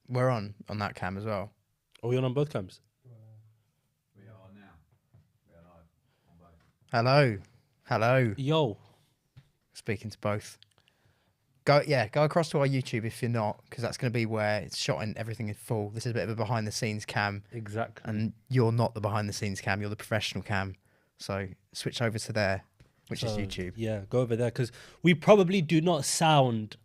We're on that cam as well. Are we on both cams? We are now. We are live on both. Hello. Yo. Speaking to both. Go across to our YouTube if you're not, because that's going to be where it's shot and everything is full. This is a bit of a behind the scenes cam. Exactly. And you're not the behind the scenes cam, you're the professional cam. So switch over to there, which is YouTube. Yeah, go over there because we probably do not sound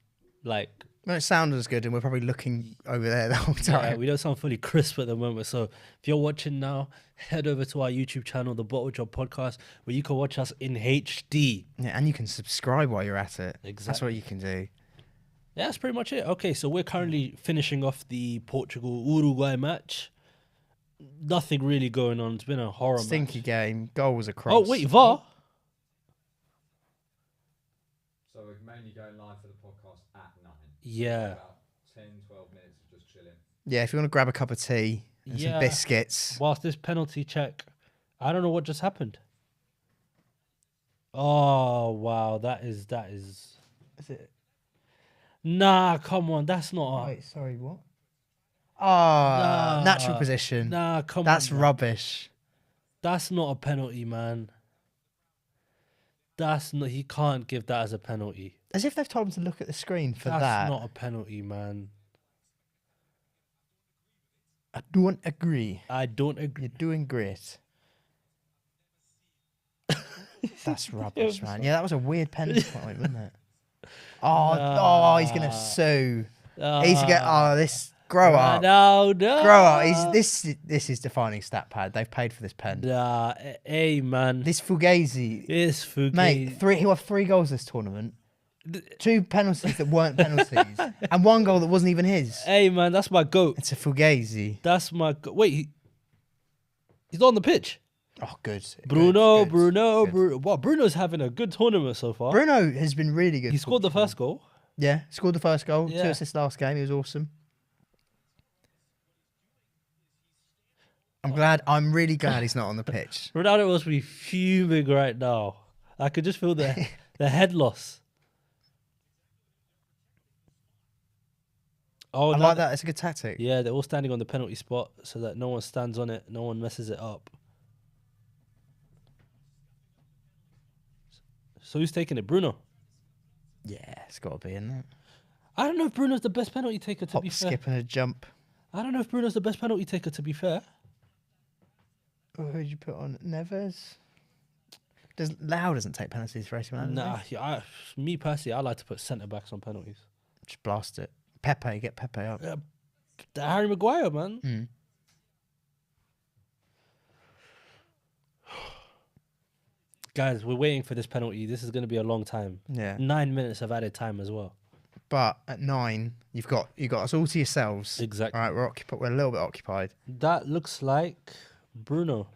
like... Well, it sounded as good, and we're probably looking over there the whole time. Yeah, we don't sound fully crisp at the moment. So if you're watching now, head over to our YouTube channel, The Bottle Job Podcast, where you can watch us in HD. Yeah, and you can subscribe while you're at it. Exactly. That's what you can do. Yeah, that's pretty much it. Okay, so we're currently finishing off the Portugal-Uruguay match. Nothing really going on. It's been a horror Stinky match. game. Goals across. Oh, wait, VAR? So we're mainly going live for the podcast at 9. Yeah. About 10, 12 minutes of just chilling. Yeah, if you want to grab a cup of tea and some biscuits. Whilst this penalty check, I don't know what just happened. Oh, wow. That is... Is it? Nah, come on. That's not... Wait, sorry, what? Natural position. Nah, come on. That's man. rubbish. That's not a penalty, man. That's not... He can't give that as a penalty. As if they've told him to look at the screen for that. That's not a penalty, man. I don't agree. I don't agree. You're doing great. That's rubbish, man. Yeah, that was a weird penalty point, wasn't it? He's gonna sue. He's gonna. This grow up. No. Grow up. This is defining stat pad. They've paid for this pen. Nah, hey, man. This Fugazi, It's Fugazi. mate. He'll have 3 goals this tournament. 2 penalties that weren't penalties, and 1 goal that wasn't even his. Hey, man, that's my goat. It's a Fugazi. That's my goat. Wait, he's not on the pitch. Oh, good. Bruno. Good. Wow, Bruno's having a good tournament so far. Bruno has been really good. He scored the first goal. Yeah, scored the first goal. Yeah. 2 assists last game. He was awesome. I'm really glad he's not on the pitch. Ronaldo must be fuming right now. I could just feel the head loss. Oh, I like that. It's a good tactic. Yeah, they're all standing on the penalty spot so that no one stands on it, no one messes it up. So who's taking it? Bruno? Yeah, it's got to be, isn't it? I don't know if Bruno's the best penalty taker, to be fair. Skip, and a jump. I don't know if Bruno's the best penalty taker, to be fair. Who'd you put on? Neves? Lau doesn't take penalties for AC Milan, Nah, me personally, I like to put centre-backs on penalties. Just blast it. Pepe, get Pepe up. Harry Maguire, man. Guys, we're waiting for this penalty. This is going to be a long time. Yeah. 9 minutes of added time as well. But at 9, you've got us all to yourselves. Exactly. All right, we're a little bit occupied. That looks like Bruno.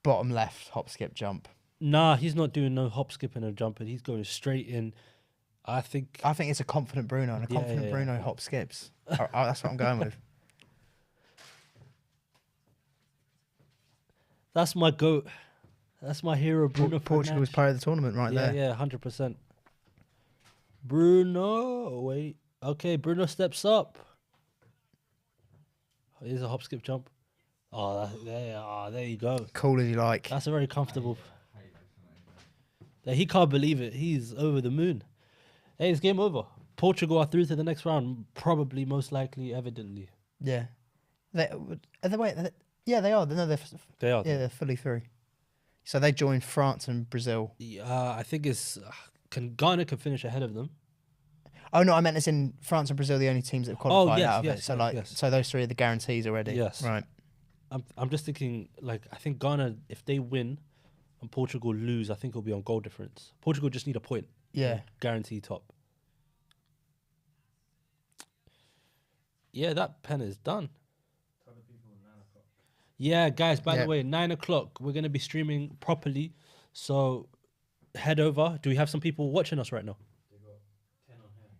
Bottom left, hop, skip, jump. Nah, he's not doing no hop, skipping, or jumping. He's going straight in. I think it's a confident Bruno, and a confident Bruno hop skips. That's what I'm going with. That's my goat. That's my hero, Bruno. Portugal's player of the tournament there. Yeah, 100%. Bruno, wait. Okay, Bruno steps up. Here's a hop, skip, jump. Oh, there you go. Cool as you like. That's a very comfortable. Yeah, he can't believe it. He's over the moon. Hey, it's game over. Portugal are through to the next round. Probably, most likely, evidently. Yeah. They are. No, They are. Yeah, they're fully through. So they joined France and Brazil. I think it's... Ghana can finish ahead of them. Oh, no, I meant as in France and Brazil, the only teams that have qualified out of it. So, so those 3 are the guarantees already. Yes. Right. I'm just thinking, I think Ghana, if they win and Portugal lose, I think it'll be on goal difference. Portugal just need a point. Yeah. Guarantee top. Yeah, that pen is done. Yeah, guys, by the way, 9 o'clock, we're going to be streaming properly. So head over. Do we have some people watching us right now?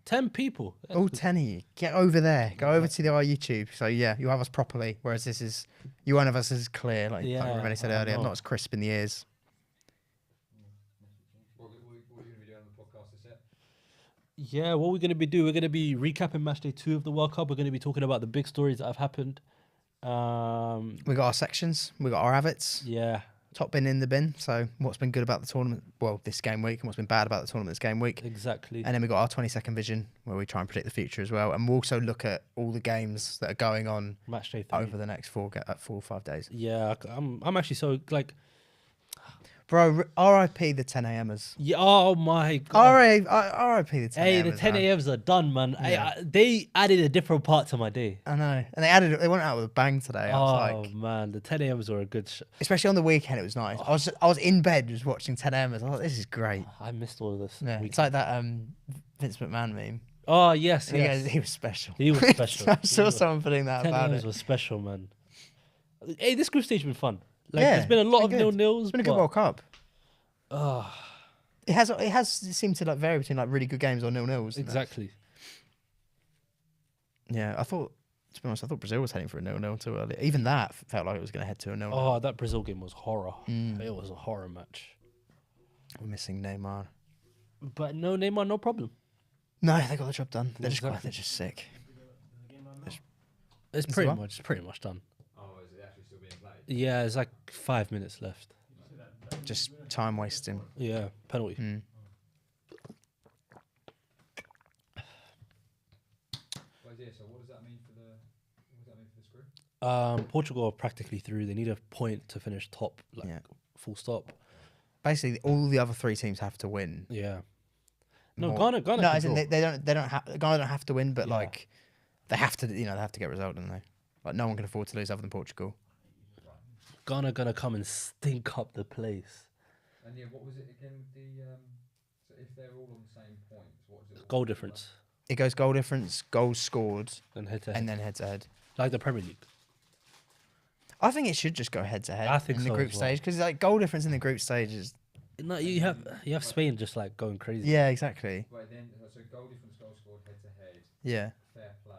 10 people. Oh, 10 of you. Get over there. Go over to our YouTube. So, yeah, you have us properly. Whereas this is, you won't have us as clear, like Rimedi said earlier, not as crisp in the ears. Yeah, what we're going to be doing, we're going to be recapping Matchday 2 of the World Cup. We're going to be talking about the big stories that have happened. We got our sections. We got our avits. Yeah. Top bin in the bin. So what's been good about the tournament? Well, this game week, and what's been bad about the tournament this game week. Exactly. And then we got our 20-second vision, where we try and predict the future as well. And we'll also look at all the games that are going on Matchday 3. over the next 4 or 5 days. Yeah, I'm actually so like. Bro, R.I.P. the 10 a.m.ers. Yeah, oh my god. R.I.P. the 10 Hey, a.m.ers. the 10 man. a.m.s are done, man. Yeah. They added a different part to my day. I know. And they went out with a bang today. I was like, Man, the 10 a.m.s were a good. especially on the weekend, it was nice. I was in bed just watching 10 a.m.ers. I was like, this is great. I missed all of this. Yeah, weekend. it's like that Vince McMahon meme. Oh yes, He yes. goes, he was special. He was special. I saw someone putting that 10 about a.m.s it. was special, man. Hey, this group stage has been fun. Like, Yeah, there's been a lot of it's been good. nil-nils. It's been a good World Cup. Oh, It has seemed to like vary between like really good games or 0-0s. exactly. Yeah, to be honest, I thought Brazil was heading for a 0-0 too early. Even that felt like it was going to head to a 0-0. Oh, that Brazil game was horror. Mm. It was a horror match. We're missing Neymar. But no Neymar, no problem. No, they got the job done. Exactly. They're just sick. It's Is pretty it much done. Oh, is it actually still being played? Yeah, it's like 5 minutes left. Just time wasting. Yeah, penalty. Mm. Well, yeah, so what does that mean for this group? Portugal are practically through. They need a point to finish top, like Yeah. full stop. Basically, all the other 3 teams have to win. Yeah. No, More- Ghana. No, can as in draw. they don't have Ghana don't have to win, but Yeah. like they have to. They have to get a result, don't they? Like no one can afford to lose other than Portugal. Ghana gonna come and stink up the place. And yeah, what was it again with the so if they're all on the same points, what is it? Goal difference It goes goal difference, goals scored, and head to head, and then head to head. like the Premier League. I think it should just go head to head. I think in the so group as well. stage because like goal difference in the group stage is. No, you have Spain just like going crazy. Yeah, exactly. Right then, so goal difference, goal scored, head to head, Yeah. fair play.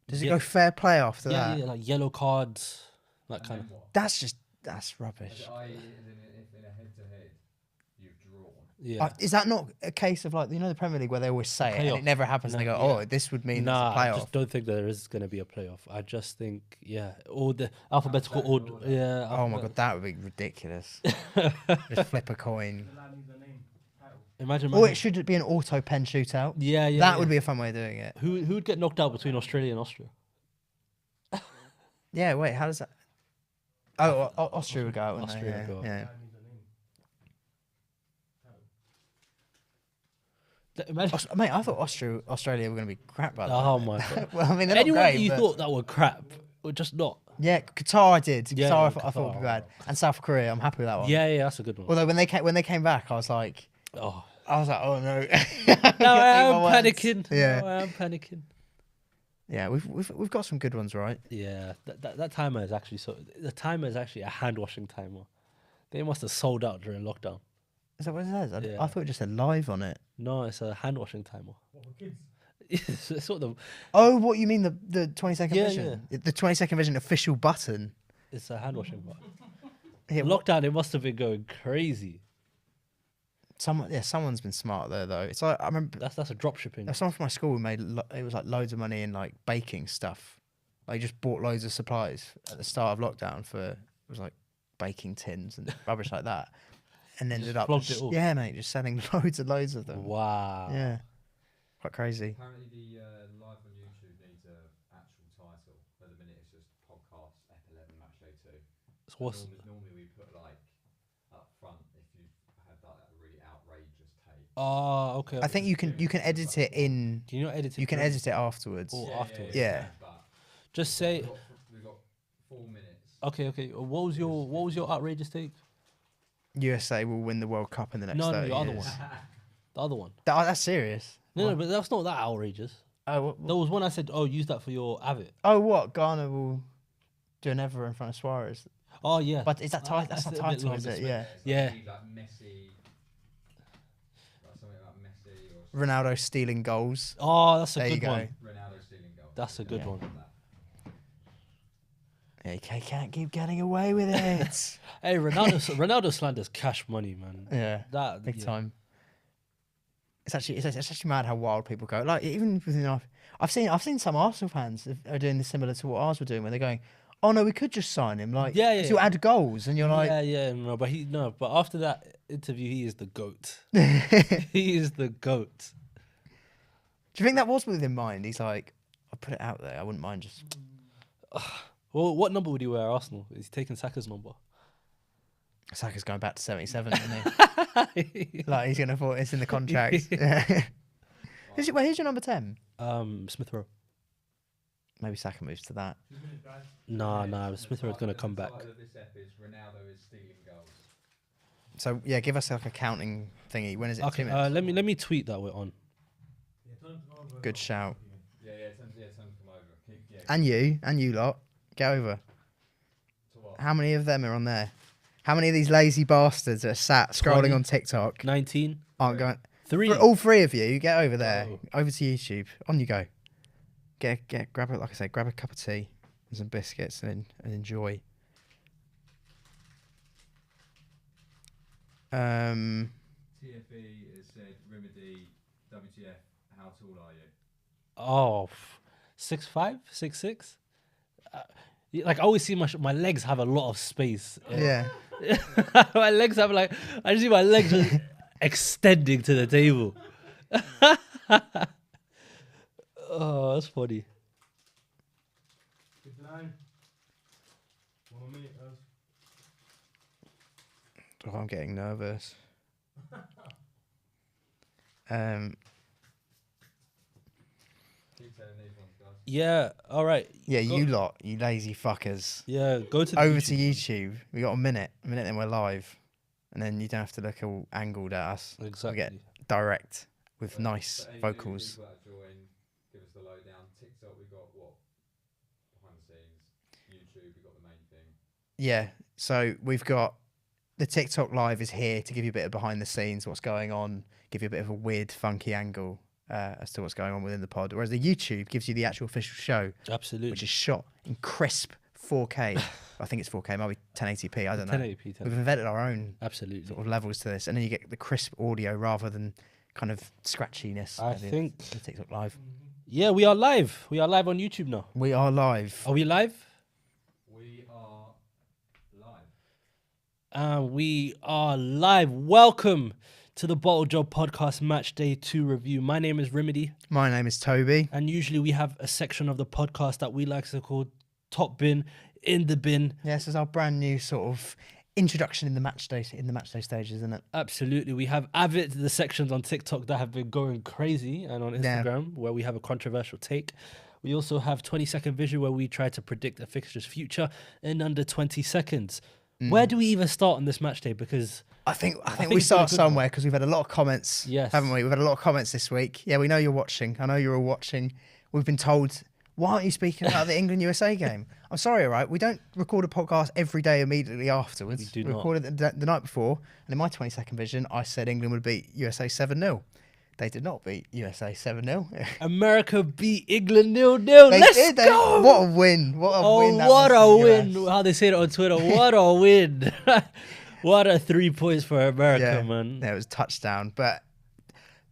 Does it Yeah. go fair play after yeah, that? yeah, like yellow cards, that And kind then of. what? That's rubbish. As I, if in a head to head, you've drawn. Yeah. Is that not a case of like the Premier League where they always say it and Playoff. it never happens and they No, go, yeah. oh, this would mean Nah, it's a I playoff. just don't think there is going to be a playoff. I just think, yeah, all the alphabetical order. order. Yeah. Oh my god, that would be ridiculous. Just flip a coin. Imagine. Or it should be an auto pen shootout. Yeah, yeah. That would be a fun way of doing it. Who would get knocked out between Australia and Austria? Yeah, wait, how does that? Oh, Austria would go out, wouldn't Austria they? would go out. Yeah. Imagine. Mate, I thought Australia were going to be crap by that. Oh my god. Well, I mean, they're not Anyone great, you but- thought that were crap were just not. Yeah, Qatar I did. Yeah, Qatar, yeah, I thought would be Qatar. bad. And South Korea, I'm happy with that one. Yeah, yeah, that's a good one. Although when they came back, I was like, Oh, oh no. now I am words. panicking. Yeah. Now I am panicking. Yeah, we've got some good ones, right? Yeah, that timer is actually the timer is actually a hand washing timer. They must have sold out during lockdown. Is that what it says? Yeah. I thought it just said live on it. No, it's a hand washing timer. It's sort of Oh, what you mean the 20-second Yeah, vision? The 20-second vision official button. it's a hand washing button. Yeah, Lockdown, it must have been going crazy. someone's been smart there though. It's like I remember That's a drop shipping. someone from my school who made it was like loads of money in like baking stuff. Like just bought loads of supplies at the start of lockdown for it was like baking tins and rubbish like that, and ended up flogged it all. yeah, mate, just selling loads and loads of them. Wow. Yeah, quite crazy. Apparently, the live on YouTube needs an actual title. At the minute, it's just podcast Ep.11 Matchday 2. So what's Normally we put like up front if you had like that really outrageous take. Oh, okay. I think you can edit it in. Can you not edit it? You can first? edit it afterwards. Or afterwards. Yeah. But Just say we've got 4 minutes. okay. What was your outrageous take? USA will win the World Cup in the next No, 30 the other years. one. The other one. That's serious. No, but that's not that outrageous. Oh, what? There was one I said, oh, use that for your Avid. Oh, what? Ghana will do an ever in front of Suarez. Oh yeah. But is that title? That's not a bit title, long is to it? spell. Yeah. Yeah. Like Messi. Like something like Messi or Ronaldo stealing goals. Oh, that's a There you good go. one. Ronaldo stealing goal. That's a good Yeah. one. Yeah, you can't keep getting away with it. Hey, Ronaldo slanders cash money, man. yeah, That big yeah. time. It's actually mad how wild people go. Like even within I've seen some Arsenal fans are doing this similar to what ours were doing, where they're going, "Oh no, we could just sign him." Like, Yeah, 'cause yeah. you'll add goals, and you're like, no, but after that interview, he is the GOAT. "Do He is the GOAT. you think that was with him in mind?" He's like, "I'll put it out there. I wouldn't mind just." Well, what number would he wear at Arsenal? Is he taking Saka's number? Saka's going back to 77, isn't he? Like he's gonna it's in the contract. Who's your number 10? Smith Rowe. Maybe Saka moves to that. Nah, Smith Rowe's gonna come back. The title of this ep is Ronaldo is stealing goals. So yeah, give us like a counting thingy. When is it? Okay, 2 minutes? let me tweet that we're on. Good shout. Yeah, time to come over. Yeah. And you lot, get over. To what? How many of them are on there? How many of these lazy bastards that are sat scrolling 20. on TikTok 19. aren't going? 3. All 3 of you, get over there. Oh. Over to YouTube. On you go. Grab it. Like I say, grab a cup of tea and some biscuits and enjoy. TFE has said, Rimedi, WTF, how tall are you? Oh, 6'5", 6'6". Like I always see my legs have a lot of space. Yeah. My legs have I just see my legs just extending to the table. Oh, that's funny. Oh, I'm getting nervous. Keep telling these ones, guys. Yeah, all right. Yeah, Go- you lot, you lazy fuckers. Yeah, go to the Over to YouTube. We got a minute, then we're live, and then you don't have to look all angled at us. Exactly. We get direct with nice For any new vocals. people that join, give us the lowdown. TikTok, we got what? Behind the scenes. YouTube, we got the main thing. Yeah, so we've got the TikTok live is here to give you a bit of behind the scenes, what's going on, give you a bit of a weird, funky angle as to what's going on within the pod. Whereas the YouTube gives you the actual official show, Absolutely. which is shot in crisp 4K. I think it's 4K, might be 1080p. I don't know. 1080p. We've invented our own Absolutely. sort of levels to this, and then you get the crisp audio rather than kind of scratchiness. I of the- think- the TikTok live. Yeah, we are live. We are live on YouTube now. We are live. Are we live? We are live. We are live. Welcome to the Bottle Job Podcast Match Day 2 review. My name is Rimedi, My name is Toby. and usually we have a section of the podcast that we like to call Top Bin, In the Bin. Yeah, this is our brand new sort of introduction in the match day stages, isn't it? Absolutely. We have avid the sections on TikTok that have been going crazy, and on Yeah. Instagram where we have a controversial take. We also have 20-second vision where we try to predict a fixture's future in under 20 seconds. Where do we even start on this match day? Because I think think we it's been a start good one. somewhere because we've had a lot of comments, Yes. haven't we? We've had a lot of comments this week. Yeah, we know you're watching. I know you're all watching. We've been told, why aren't you speaking about the England-USA game? I'm sorry, all right? We don't record a podcast every day immediately afterwards. We do not. recorded it the night before, and in my 20-second vision, I said England would beat USA 7-0. They did not beat USA 7-0. America beat England 0-0. They Let's did. go! What a win. What a win. that What was a for the win. US. How they say it on Twitter. What a win. What a 3 points for America, man. Yeah, it was a touchdown. But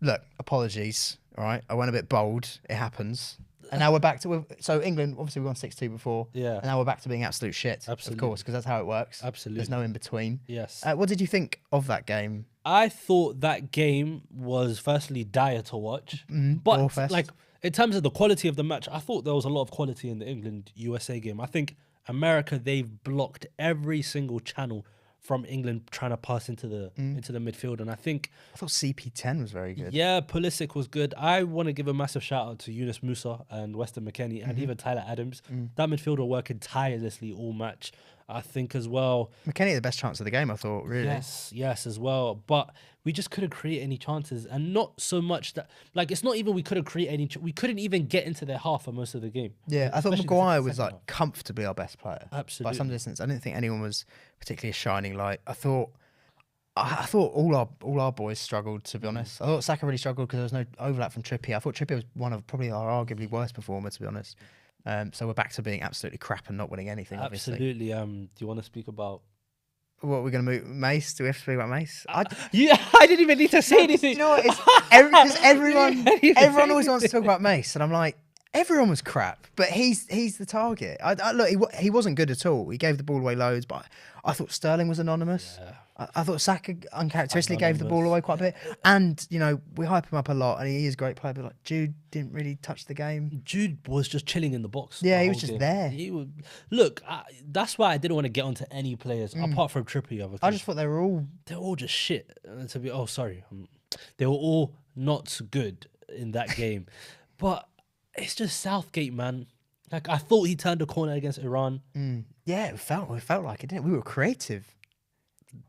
look, apologies. All right, I went a bit bold. It happens. And now we're back to so England. Obviously, we won 6-2 before. Yeah. And now we're back to being absolute shit. Absolutely. Of course, because that's how it works. Absolutely. There's no in between. Yes. What did you think of that game? I thought that game was firstly dire to watch. Ball But fest. like in terms of the quality of the match, I thought there was a lot of quality in the England-USA game. I think America, they've blocked every single channel from England trying to pass into the midfield. And I think I thought CP10 was very good. yeah, Pulisic was good. I want to give a massive shout out to Yunus Musa and Weston McKennie and even Tyler Adams. That midfield were working tirelessly all match. I think as well. McKennie had the best chance of the game, I thought, really. Yes, as well. But we just couldn't create any chances, and not so much that like it's not even we couldn't create any. We couldn't even get into their half for most of the game. Yeah, I thought Especially the Maguire was second like comfortably our best player. By Absolutely. some distance. I didn't think anyone was particularly a shining light. I thought all our boys struggled, to be honest. I thought Saka really struggled because there was no overlap from Trippier. I thought Trippier was one of probably our arguably worst performer, to be honest. So we're back to being absolutely crap and not winning anything, obviously. Absolutely. Do you want to speak about What we're going to move? Mace? Do we have to speak about Mace? Yeah, I didn't even need to say anything. You know what? It's because everyone always wants to talk about Mace, and I'm like, everyone was crap, but he's the target. Look, he wasn't good at all. He gave the ball away loads, but I thought Sterling was anonymous. Yeah. I thought Saka uncharacteristically gave the ball away quite a bit. And, we hype him up a lot, and he is a great player, but Jude didn't really touch the game. Jude was just chilling in the box. Yeah, the he whole was just game. there. He would, look, that's why I didn't want to get onto any players apart from Trippier. I just thought they were all... They're all just shit. They were all not good in that game. But it's just Southgate, man. Like, I thought he turned a corner against Iran. Yeah, it felt like it, didn't it? We were creative.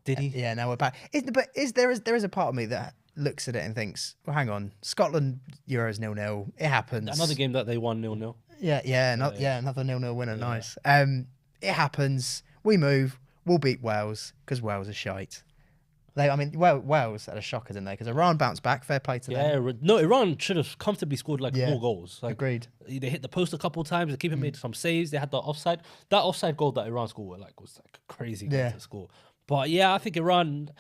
Did he? Yeah, now we're back. There is a part of me that looks at it and thinks, well, hang on, Scotland Euros 0-0. It happens. Another game that they won 0-0. Yeah, another 0-0 winner. Yeah. Nice. It happens. We move. We'll beat Wales because Wales are shite. Wales had a shocker, didn't they? Because Iran bounced back. Fair play to them. Yeah, no, Iran should have comfortably scored more goals. Like, agreed. They hit the post a couple of times. The keeper made some saves. They had the offside. That offside goal that Iran scored was like a crazy goal to score. But yeah, I think Iran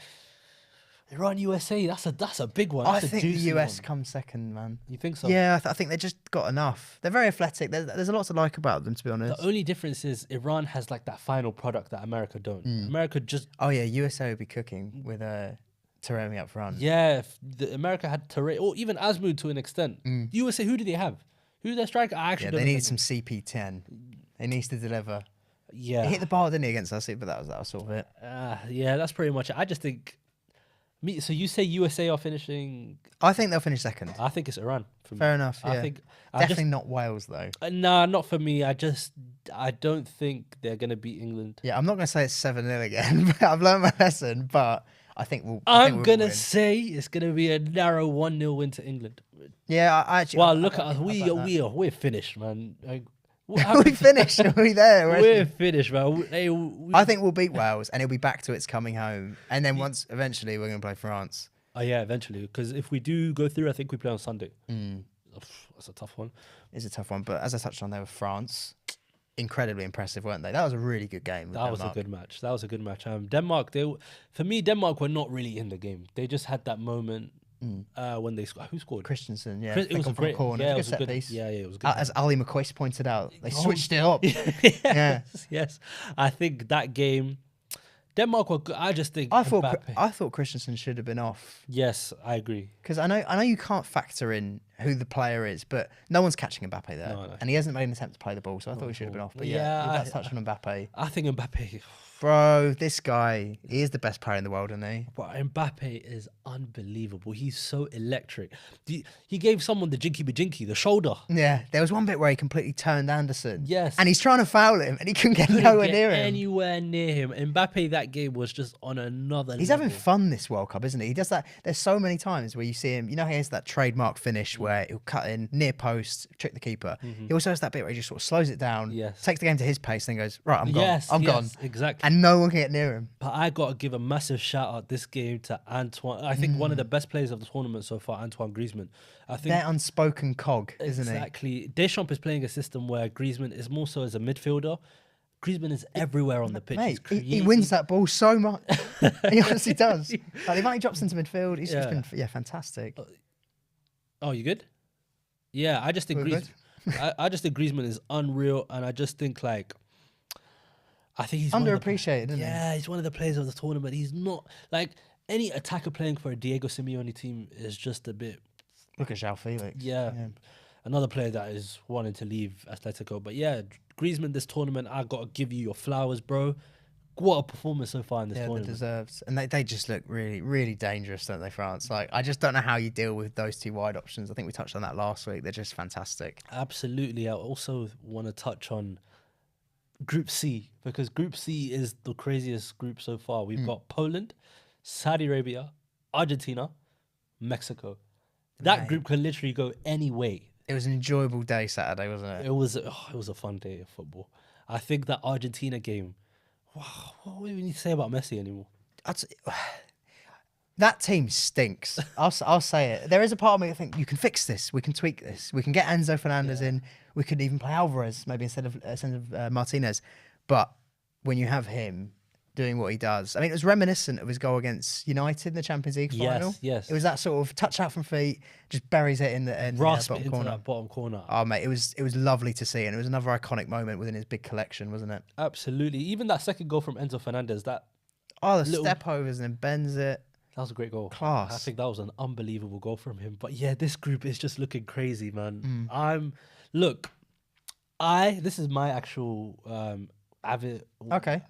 USA. That's a big one. I think the US comes second, man. You think so? Yeah, I think they just got enough. They're very athletic. There's a lot to like about them, to be honest. The only difference is Iran has like that final product that America don't. America just... Oh yeah, USA would be cooking with Taremi up front. Yeah, America had Taremi, or even Asmund to an extent. USA, who do they have? Who's their striker? I actually don't they know. need some CP10. He needs to deliver. Yeah. He hit the bar, didn't he, against us? But that was sort of it. Yeah, that's pretty much it. I just think... So you say USA are finishing... I think they'll finish second. I think it's Iran. Fair enough, yeah. I think... Definitely not Wales, though. Nah, not for me. I don't think they're going to beat England. Yeah, I'm not going to say it's 7-0 again. But I've learned my lesson, but I think we'll... I'm going to say it's going to be a narrow 1-0 win to England. Yeah, I actually... Well, look at us. We're finished, man. We finished. Are we there? We're finished, man. I think we'll beat Wales, and it'll be back to its coming home. And then eventually, we're going to play France. Oh yeah, eventually. Because if we do go through, I think we play on Sunday. That's a tough one. It's a tough one, but as I touched on there with France, incredibly impressive, weren't they? That was a really good game. That was a good match. Denmark, for me, Denmark were not really in the game. They just had that moment. When they scored, who scored? Christensen, yeah. It was a great corner. Yeah, it was a good set piece. Yeah, it was good. As Ali McCoist pointed out, they switched it up. Yes. I think that game, Denmark were good. I just think I thought Christensen should have been off. Yes, I agree. Because I know you can't factor in who the player is, but no one's catching Mbappe there, and he hasn't made an attempt to play the ball, so I thought he should have been off. But let's touch on Mbappe. I think Mbappe. Bro, this guy, he is the best player in the world, isn't he? But Mbappe is unbelievable. He's so electric. He gave someone the jinky-bajinky, the shoulder. Yeah, there was one bit where he completely turned Anderson. Yes. And he's trying to foul him, and he couldn't get nowhere near him. Mbappe, that game was just on another level. He's having fun this World Cup, isn't he? He does that. There's so many times where you see him, he has that trademark finish where he'll cut in, near post, trick the keeper. He also has that bit where he just sort of slows it down, takes the game to his pace, then goes, right, I'm gone. I'm gone. Exactly. And no one can get near him. But I got to give a massive shout out this game to Antoine. I think one of the best players of the tournament so far, Antoine Griezmann. I think they're unspoken cog, isn't he? Exactly. Deschamps is playing a system where Griezmann is more so as a midfielder. Griezmann is everywhere on the pitch. Mate, he wins that ball so much. He honestly does. Like, the amount he drops into midfield, he's just been fantastic. Oh, you good? Yeah, I just think Griezmann is unreal, and I just think I think he's underappreciated, isn't he? Yeah, he's one of the players of the tournament. He's not like any attacker playing for a Diego Simeone team is just a bit. Look at João Felix. Yeah. Another player that is wanting to leave Atletico. But yeah, Griezmann, this tournament, I got to give you your flowers, bro. What a performance so far in this tournament. Yeah, deserves. And they just look really, really dangerous, don't they, France? Like, I just don't know how you deal with those two wide options. I think we touched on that last week. They're just fantastic. Absolutely. I also want to touch on Group C, because Group C is the craziest group so far. We've got Poland, Saudi Arabia, Argentina, Mexico. That group can literally go any way. It was an enjoyable day Saturday, wasn't it? It was a fun day of football. I think that Argentina game, wow, what do we need to say about Messi anymore? That team stinks. I'll say it. There is a part of me that think you can fix this. We can tweak this. We can get Enzo Fernandez in. We could even play Alvarez maybe instead of Martinez. But when you have him, doing what he does. I mean, it was reminiscent of his goal against United in the Champions League final. Yes. It was that sort of touch out from feet, just buries it in the Rasp it bottom into corner. that bottom corner. Oh mate, it was lovely to see, and it was another iconic moment within his big collection, wasn't it? Absolutely. Even that second goal from Enzo Fernandez, the Little step overs and then bends it. that was a great goal. Class. I think that was an unbelievable goal from him. But yeah, this group is just looking crazy, man. This is my actual avid. Okay.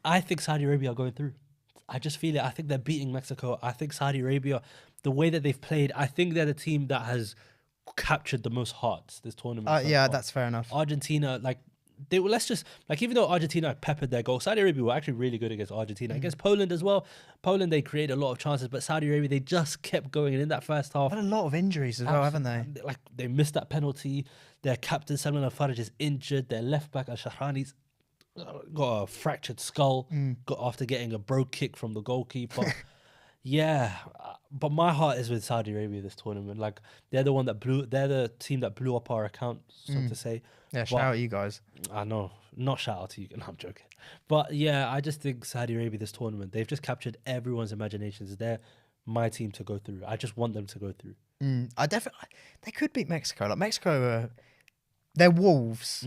I think Saudi Arabia are going through. I just feel it. I think they're beating Mexico. I think Saudi Arabia, the way that they've played, I think they're the team that has captured the most hearts this tournament. So Yeah, far. that's fair enough. Argentina, even though Argentina peppered their goal, Saudi Arabia were actually really good against Argentina. Against Poland as well. Poland, they created a lot of chances, but Saudi Arabia, they just kept going. And in that first half, Had a lot of injuries as well, haven't they? like they missed that penalty. Their captain Salman Al-Faraj is injured. Their left back Al-Shahrani's got a fractured skull. Got after getting a bro kick from the goalkeeper. But my heart is with Saudi Arabia this tournament. Like they're the team that blew up our account, so to say. Yeah, shout out you guys. I know, not shout out to you. No, I'm joking. But yeah, I just think Saudi Arabia this tournament, they've just captured everyone's imaginations. They're my team to go through. I just want them to go through. They could beat Mexico. Like Mexico, they're wolves.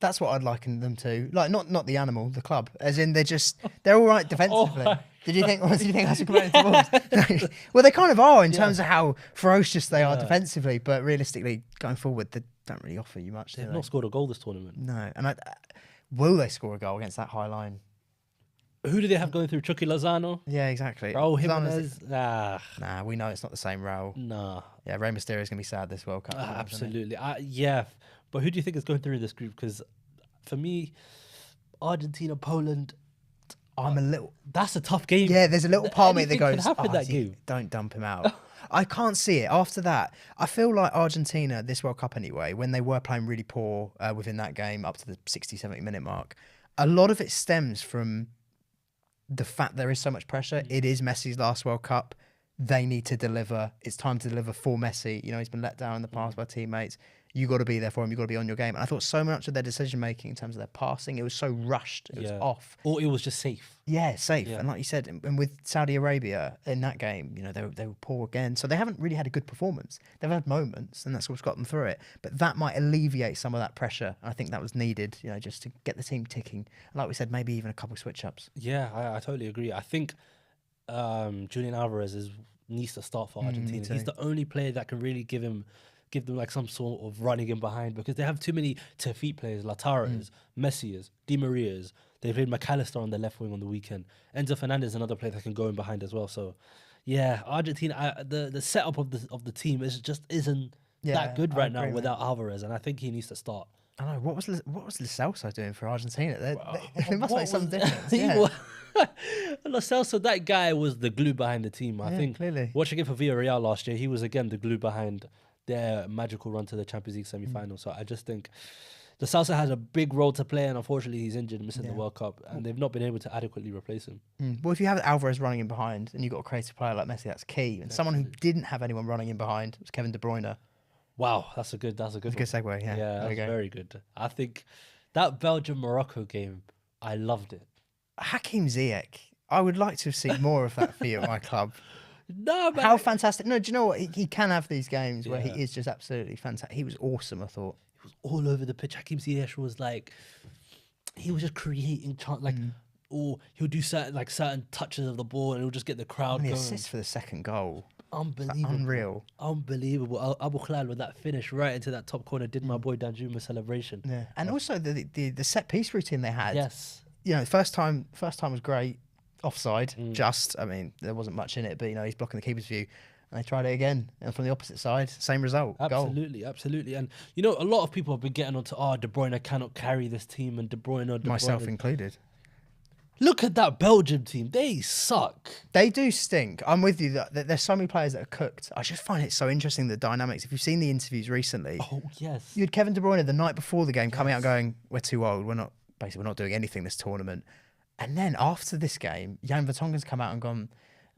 That's what I'd liken them to. Like not the animal, the club. As in they're all right defensively. Did you think I was comparing to wolves? No. Well, they kind of are in terms of how ferocious they are defensively, but realistically, going forward, they don't really offer you much. They've not scored a goal this tournament. No, and will they score a goal against that high line? Who do they have going through? Chucky Lozano? Yeah, exactly. Raul Jimenez? Nah, we know it's not the same Raul. Nah. Yeah, Rey Mysterio is going to be sad this World Cup. Absolutely. Yeah. But who do you think is going through in this group? Because for me, Argentina, Poland, that's a tough game. Yeah, there's a little part of me that Anything goes, can happen that game. Don't dump him out. I can't see it. After that, I feel like Argentina, this World Cup anyway, when they were playing really poor within that game up to the 60, 70 minute mark, a lot of it stems from the fact there is so much pressure. It is Messi's last World Cup. They need to deliver. It's time to deliver for Messi. You know, he's been let down in the past by teammates. You got to be there for him. You got to be on your game. And I thought so much of their decision making in terms of their passing, it was so rushed. It was off. Or it was just safe. Yeah, safe. Yeah. And like you said, and with Saudi Arabia in that game, you know, they were poor again. So they haven't really had a good performance. They've had moments, and that's what's got them through it. But that might alleviate some of that pressure. And I think that was needed, you know, just to get the team ticking. And like we said, maybe even a couple of switch ups. Yeah, I totally agree. I think Julian Alvarez needs to start for Argentina. He's the only player that can really give them like some sort of running in behind, because they have too many to-feet players. Lautaro, Messi, Di Maria's. They played McAllister on the left wing on the weekend. Enzo Fernandez is another player that can go in behind as well. So, yeah, Argentina, the setup of the team isn't that good right now without Alvarez, and I think he needs to start. I know. What was Lo Celso doing for Argentina? There must make some difference. Lo Celso, that guy was the glue behind the team. I think clearly. Watching it for Villarreal last year, he was again the glue behind their magical run to the Champions League semi-final. So I just think Lo Celso has a big role to play, and unfortunately he's injured, missing the World Cup, and they've not been able to adequately replace him. Well, if you have Alvarez running in behind and you've got a creative player like Messi, that's key. And someone who didn't have anyone running in behind was Kevin De Bruyne. Wow, that's a good Good one. segue. Yeah, That's very good. I think that Belgium Morocco game, I loved it. Hakim Ziyech. I would like to see more of that for you at my club. No, man. How fantastic. No, do you know what? He can have these games where he is just absolutely fantastic. He was awesome, I thought. He was all over the pitch. Hakim Ziyech was like, he was just creating or he'll do certain touches of the ball and he'll just get the crowd And the going. assist for the second goal. Unbelievable. Unreal. Unbelievable. Abu Khalal with that finish right into that top corner did my boy Danjuma celebration. Yeah. And also the set piece routine they had. Yes. You know, first time was great. Offside, I mean, there wasn't much in it, but you know, he's blocking the keeper's view. And they tried it again, and from the opposite side, same result. Absolutely, goal. absolutely. And you know, a lot of people have been getting onto, De Bruyne cannot carry this team, and De Bruyne, Myself included. Look at that Belgium team; they suck. They do stink. I'm with you. There's so many players that are cooked. I just find it so interesting, the dynamics. If you've seen the interviews recently, Oh yes, you had Kevin De Bruyne the night before the game coming out going, "We're too old. We're not doing anything this tournament." And then after this game, Jan Vertonghen's come out and gone,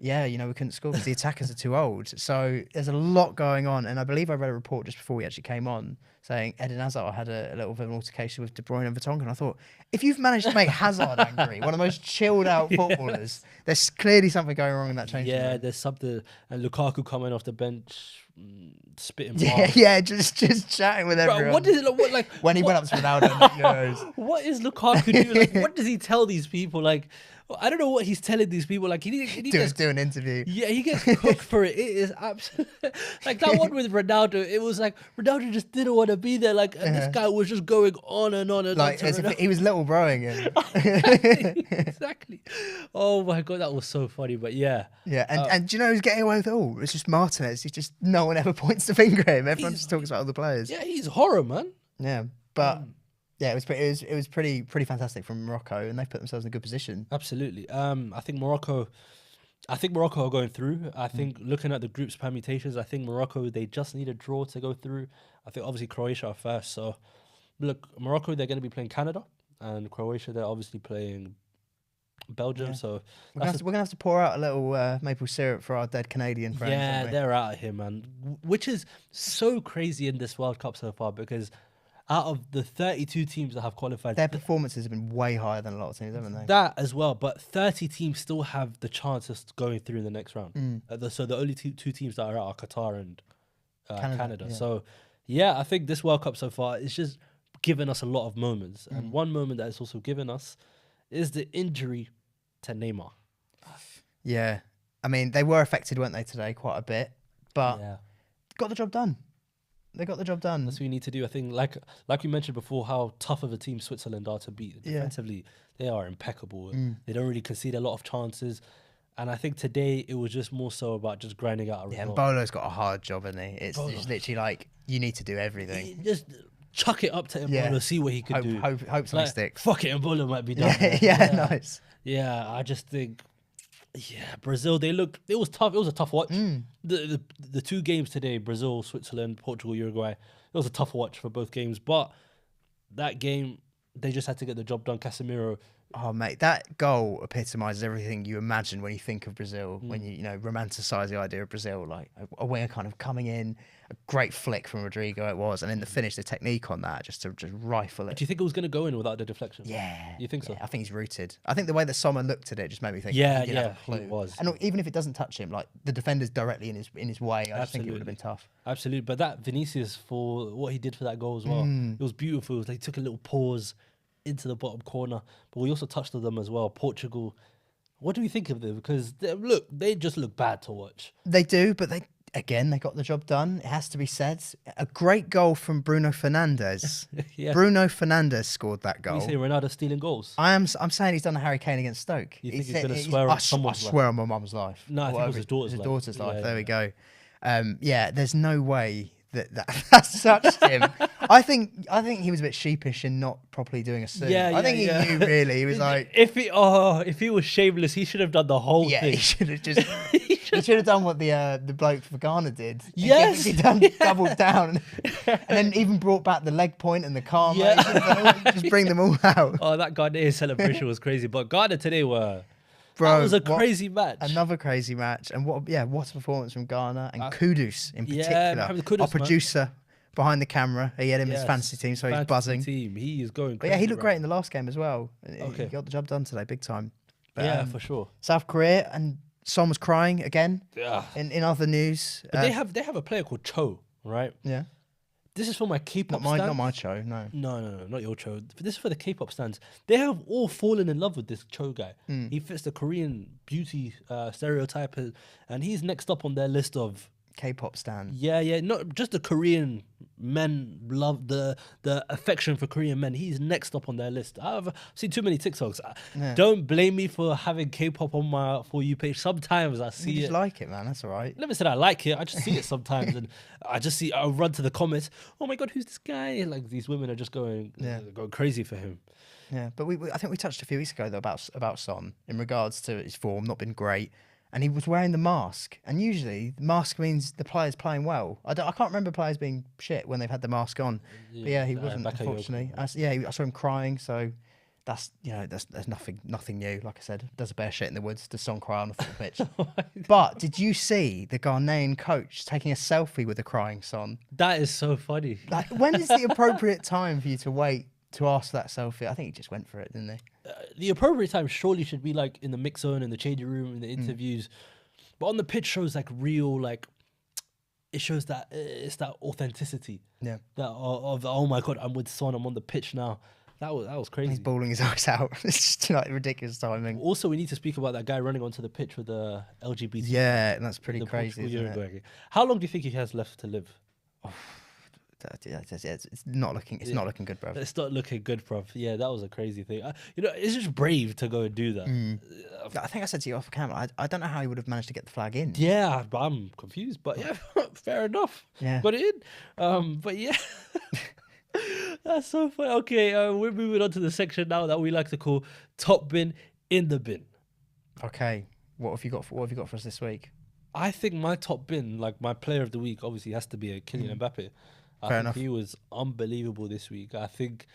yeah, you know, we couldn't score because the attackers are too old. So there's a lot going on. And I believe I read a report just before we actually came on saying Eden Hazard had a little bit of an altercation with De Bruyne and Vertonghen. And I thought, if you've managed to make Hazard angry, one of the most chilled out footballers, there's clearly something going wrong in that changing Yeah, room. there's something. And Lukaku coming off the bench, spitting Yeah, bars. yeah, just chatting with everyone. Bro, what is it? What like when he what, went up to Ronaldo in the Euros. what is Lukaku doing? Like, what does he tell these people? Like, I don't know what he's telling these people. Like, he gets Do an interview. yeah, he gets cooked for it. It is absolutely like that one with Ronaldo. It was like Ronaldo just didn't want to be there. Like, and this guy was just going on and on and Like, on. as if he was little broing him. Exactly. Oh my god, that was so funny. But yeah, Yeah, and do you know who's getting away with it all? It's just Martinez. He's just, no one ever points the finger at him. Everyone just talks about other players. yeah, he's horror, man. Yeah, but yeah, it was pretty fantastic from Morocco, and they put themselves in a good position. Absolutely. I think Morocco are going through. I think looking at the group's permutations, I think Morocco, they just need a draw to go through. I think obviously Croatia are first. So look, Morocco, they're going to be playing Canada, and Croatia, they're obviously playing Belgium. Yeah. So We're gonna have to pour out a little maple syrup for our dead Canadian friends. yeah, aren't we? they're out of here, man. Which is so crazy in this World Cup so far because out of the 32 teams that have qualified, Their performances have been way higher than a lot of teams, haven't they? that as well, but 30 teams still have the chance of going through in the next round. So the only two teams that are out are Qatar and Canada. yeah. So yeah, I think this World Cup so far is just given us a lot of moments. And one moment that it's also given us is the injury to Neymar. Yeah, I mean they were affected, weren't they, today quite a bit, but Yeah. got the job done. They got the job done. That's what we need to do. I think, like we mentioned before, how tough of a team Switzerland are to beat. Yeah. Defensively, they are impeccable. They don't really concede a lot of chances. And I think today it was just more so about just grinding out a Yeah, and result. Bolo's got a hard job, hasn't he? It's just literally like you need to do everything. Just chuck it up to Embolo, Yeah. see what he could do. Hope something Like, sticks. fuck it, Embolo might be done. Yeah, man. yeah, nice. Yeah, I just think, yeah, Brazil. It was tough. It was a tough watch. The two games today, Brazil, Switzerland, Portugal, Uruguay. It was a tough watch for both games, but that game they just had to get the job done. Casemiro. Oh mate, that goal epitomises everything you imagine when you think of Brazil. When you romanticize the idea of Brazil, like a winger kind of coming in, a great flick from Rodrigo it was, and then the finish, the technique on that, just to rifle it. Do you think it was going to go in without the deflection? Yeah, You think so? I think he's rooted. I think the way that Sommer looked at it just made me think. Yeah, he didn't have yeah, a clue. he was. And even if it doesn't touch him, like the defender's directly in his way, I just think it would have been tough. Absolutely. But that Vinicius, for what he did for that goal as well, it was beautiful. It was like he took a little pause into the bottom corner. But we also touched on them as well. Portugal. What do we think of them? Because they just look bad to watch. They do, but they got the job done. It has to be said. A great goal from Bruno Fernandes. Yeah. Bruno Fernandes scored that goal. You say Ronaldo stealing goals? I'm saying he's done a Harry Kane against Stoke. You think he's said- gonna swear on I someone's life? swear on my mum's life. No, I think it was Whatever. his daughter's His life. daughter's life. Yeah, There we yeah. go. Yeah, there's no way that's touched him. I think he was a bit sheepish in not properly doing a suit. Yeah, I think yeah, he knew really. He was like, if he was shameless, he should have done the whole yeah, thing. he should have just. He should have done what the bloke for Ghana did. Yes, he done doubled down, and then even brought back the leg point and the karma. Yeah. He should have done just bring them all out. Oh, that Ghanaian celebration was crazy. But Ghana today that Bro, was a what- crazy match. Another crazy match, and what a performance from Ghana and Kudus in yeah, particular. Mohamed Kudus, Our man. producer behind the camera, he had him in his Yes, fantasy team, so he's fantasy buzzing. Team. He is going But crazy. yeah, he looked bro. great in the last game as well. Okay. He got the job done today, big time. But, Yeah, for sure. South Korea, and Son was crying again. Yeah. In other news, But they have a player called Cho, right? yeah, This is for my K-pop not my show, no. No, not your Cho. This is for the K-pop stands. They have all fallen in love with this Cho guy. He fits the Korean beauty stereotype, and he's next up on their list of K-pop stan. yeah, not just the Korean men love the affection for Korean men. He's next up on their list. I've seen too many TikToks. Don't blame me for having K-pop on my For You page. Sometimes I see You it. just like it, man. That's all right. Never said I like it. I just see it sometimes, and I'll run to the comments. Oh my god, who's this guy? And like these women are just going crazy for him. Yeah, but I think we touched a few weeks ago though about Son in regards to his form not been great, and he was wearing the mask. And usually the mask means the player's playing well. I can't remember players being shit when they've had the mask on. But yeah, he wasn't, Bakayoko. unfortunately. I saw him crying. So That's there's nothing new. Like I said, does a bear shit in the woods, does song cry on the football pitch. But did you see the Ghanaian coach taking a selfie with a crying son? That is so funny. Like, when is the appropriate time for you to wait to ask that selfie? I think he just went for it, didn't he? The appropriate time surely should be like in the mix zone, in the changing room, in the interviews. But on the pitch shows like real, like, it shows that it's that authenticity. Yeah. That of oh my God, I'm with Son, I'm on the pitch now. That was crazy. He's bawling his eyes out. It's just like ridiculous timing. Also, we need to speak about that guy running onto the pitch with the LGBT. Yeah, and that's pretty the crazy, Portugal isn't it? Uruguay. How long do you think he has left to live? It's not looking good, bro. It's not looking good, bruv. Yeah, that was a crazy thing. It's just brave to go and do that. I think I said to you off camera, I don't know how he would have managed to get the flag in. Yeah, I'm confused, but yeah, fair enough. Yeah. Got it in. But yeah, that's so funny. Okay, we're moving on to the section now that we like to call Top Bin in the Bin. Okay, what have you got for us this week? I think my top bin, like my player of the week, obviously has to be a Kylian Mbappe. I Fair think enough. he was unbelievable this week. I think,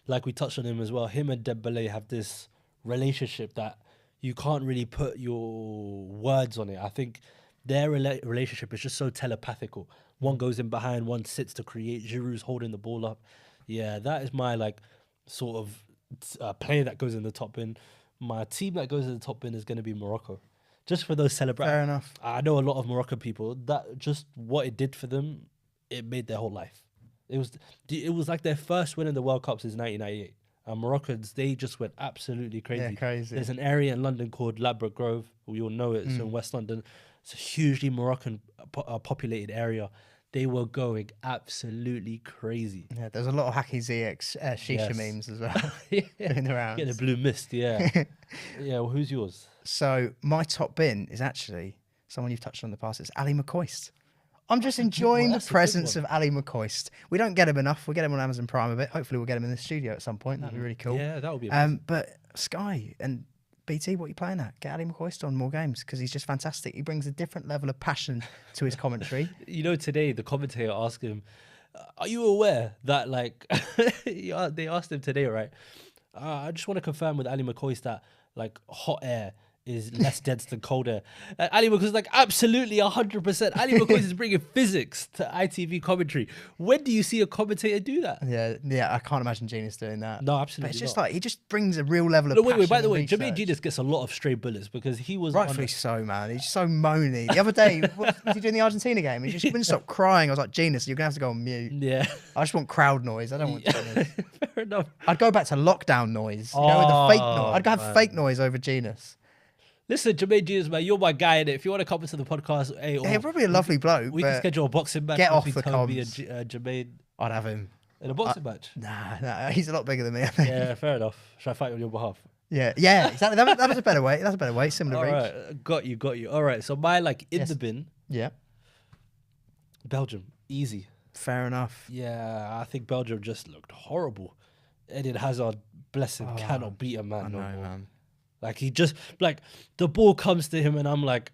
like we touched on him as well, him and Dembele have this relationship that you can't really put your words on it. I think their relationship is just so telepathical. One goes in behind, one sits to create. Giroud's holding the ball up. Yeah, that is my like sort of player that goes in the top bin. My team that goes in the top bin is going to be Morocco. Just for those celebrations. Fair enough. I know a lot of Moroccan people that just what it did for them, it made their whole life. It was like their first win in the World Cup since 1998. And Moroccans, they just went absolutely crazy. Yeah, crazy. There's an area in London called Ladbroke Grove. We all know it. It's in West London. It's a hugely Moroccan populated area. They were going absolutely crazy. Yeah, there's a lot of Hacky ZX shisha Yes. memes as well. Yeah. Doing the rounds. Get the blue mist, yeah. Yeah, well, who's yours? So my top bin is actually someone you've touched on in the past. It's Ali McCoist. I'm just enjoying that's the a good presence one. of Ali McCoist. We don't get him enough. We'll get him on Amazon Prime a bit. Hopefully we'll get him in the studio at some point. That'd be really cool. Yeah, that would be amazing. But Sky and BT, what are you playing at? Get Ali McCoist on more games because he's just fantastic. He brings a different level of passion to his commentary. You know, today the commentator asked him, "Are you aware that like they asked him today, right? I just want to confirm with Ali McCoist that like hot air is less dense than cold air." Ali McCoist is like, absolutely 100%. Ali McCoist is bringing physics to ITV commentary. When do you see a commentator do that? Yeah, I can't imagine Genius doing that. No, But absolutely it's just not. like he just brings a real level of No, passion. wait. By the and way, Jermaine research. Genius gets a lot of stray bullets because he was Rightfully so, man. He's so moany. The other day, what was he doing the Argentina game? He just wouldn't stop crying. I was like, Genius, you're going to have to go on mute. Yeah, I just want crowd noise. I don't want Genius. fair enough. I'd go back to lockdown noise. You know, with the fake noise. I'd go have man. fake noise over Genius. Listen, Jermaine Genius, man, you're my guy in it. If you want to come into the podcast, hey, Yeah, probably a lovely bloke. we can but schedule a boxing match get off between the Toby comms. and Jermaine I'd have him. in a boxing match. Nah, he's a lot bigger than me, I think. Yeah, fair enough. Should I fight on your behalf? Yeah, exactly. That was a better way. That's a better way. Similar All reach. right, got you. All right, so my like in Yes. the bin, Yeah, Belgium, easy. fair enough. Yeah, I think Belgium just looked horrible. Eden Hazard, bless him, cannot beat a man I no know, more. man. Like he just like the ball comes to him, and I'm like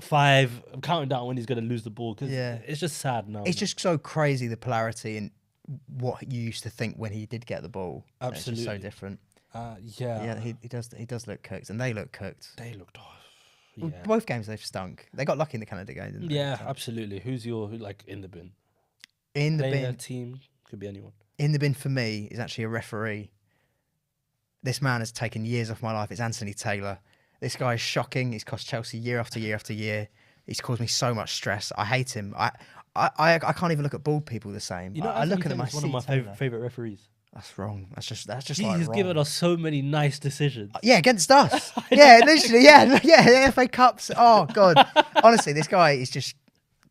5. I'm counting down when he's gonna lose the ball because Yeah. it's just sad now. It's just so crazy the polarity in what you used to think when he did get the ball. It's just so Absolutely. different. yeah, He does look cooked, and they look cooked. they looked. Well, Yeah. both games they've stunk. They got lucky in the Canada game, didn't they? Yeah, absolutely. Who's your like in the bin? In the Player, bin, team, could be anyone. in the bin for me is actually a referee. This man has taken years off my life. It's Anthony Taylor. This guy is shocking. He's cost Chelsea year after year after year. He's caused me so much stress. I hate him. I can't even look at bald people the same. You know, I look at him. I Taylor's one see of my Taylor. favorite referees. That's wrong. That's just like He's wrong. given us so many nice decisions. Yeah, against us. Yeah, literally. Yeah, the FA Cups. Oh God. Honestly, this guy is just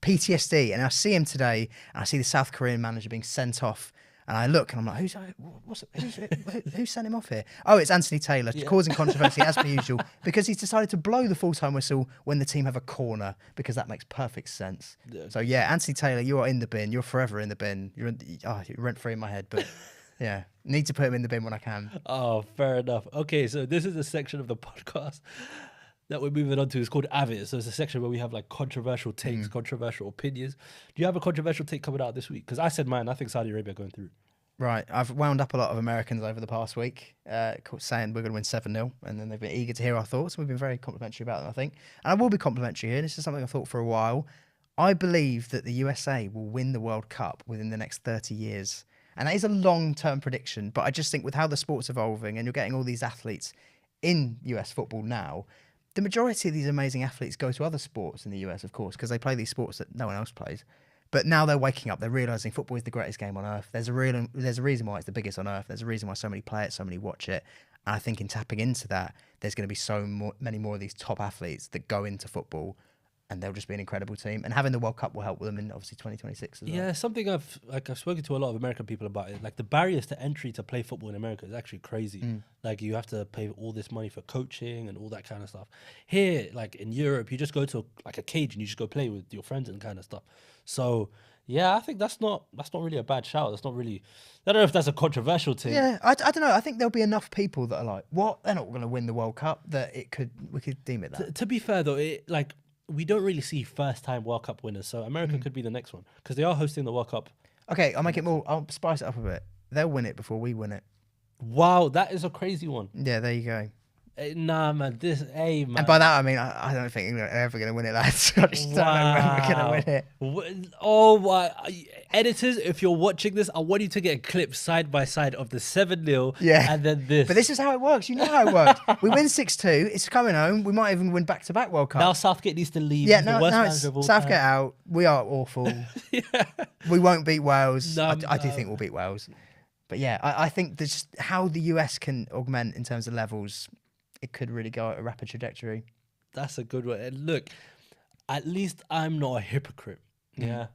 PTSD. And I see him today, and I see the South Korean manager being sent off. And I look, and I'm like, who sent him off here? Oh, it's Anthony Taylor, causing controversy as per usual, because he's decided to blow the full-time whistle when the team have a corner, because that makes perfect sense. Yeah. So yeah, Anthony Taylor, you are in the bin. You're forever in the bin. You're rent-free in my head, but yeah, need to put him in the bin when I can. Oh, fair enough. Okay, so this is a section of the podcast that we're moving on to. It's called Avid. So it's a section where we have like controversial takes, controversial opinions. Do you have a controversial take coming out this week? Because I said mine. I think Saudi Arabia going through. Right, I've wound up a lot of Americans over the past week, saying we're going to win 7-0, and then they've been eager to hear our thoughts, and we've been very complimentary about them, I think. And I will be complimentary here, this is something I've thought for a while. I believe that the USA will win the World Cup within the next 30 years. And that is a long-term prediction, but I just think with how the sport's evolving, and you're getting all these athletes in US football now, the majority of these amazing athletes go to other sports in the US, of course, because they play these sports that no one else plays. But now they're waking up. They're realizing football is the greatest game on earth. There's a reason why it's the biggest on earth. There's a reason why so many play it, so many watch it. And I think in tapping into that, there's going to be many more of these top athletes that go into football, and they'll just be an incredible team. And having the World Cup will help them in obviously 2026 as well. Yeah, something I've spoken to a lot of American people about it. Like the barriers to entry to play football in America is actually crazy. Like you have to pay all this money for coaching and all that kind of stuff. Here, like in Europe, you just go to like a cage and you just go play with your friends and kind of stuff. So yeah, I think that's not really a bad shout. That's not really. I don't know if that's a controversial thing. Yeah, I don't know. I think there'll be enough people that are like, what? They're not going to win the World Cup. That we could deem it that. To be fair though, we don't really see first-time World Cup winners, so America could be the next one because they are hosting the World Cup. Okay, I'll spice it up a bit. They'll win it before we win it. Wow, that is a crazy one. Yeah, there you go. Nah, man, man. And by that I mean I don't think England are ever going to win it, lads. I just don't know when we're going to win it. Oh my! Editors, if you're watching this, I want you to get a clip side by side of the 7-0 and then this. But this is how it works. You know how it works. We win 6-2. It's coming home. We might even win back-to-back World Cup. Now Southgate needs to leave. Yeah, He's the worst manager of all Southgate time. out. We are awful. We won't beat Wales. No, I do think we'll beat Wales. But yeah, I think just how the US can augment in terms of levels, it could really go at a rapid trajectory. That's a good one. And look, at least I'm not a hypocrite. Yeah.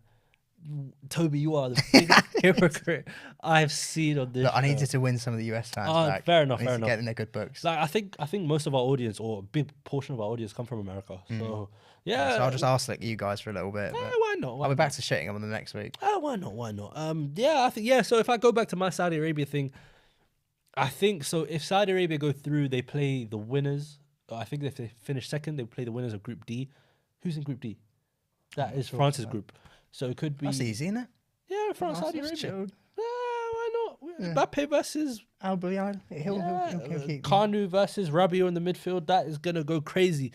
Toby, you are the biggest hypocrite I've seen on this. Look, I need show. you to win some of the US fans back. Fair enough. I need Fair to enough. get in their good books. Like I think most of our audience, or a big portion of our audience, come from America. So yeah. So I'll just arse-lick you guys for a little bit. But Why not? I'll be back to shitting them on the next week. Why not? Why not? Yeah, I think So if I go back to my Saudi Arabia thing, I think so. If Saudi Arabia go through, they play the winners. I think if they finish second, they play the winners of Group D. Who's in Group D? That is France's group. So it could be. That's easy, isn't it? Yeah, France, Saudi Arabia. Chilled. Why not? Mbappe versus Albion. He'll keep. Kanu versus Rabiot in the midfield. That is gonna go crazy.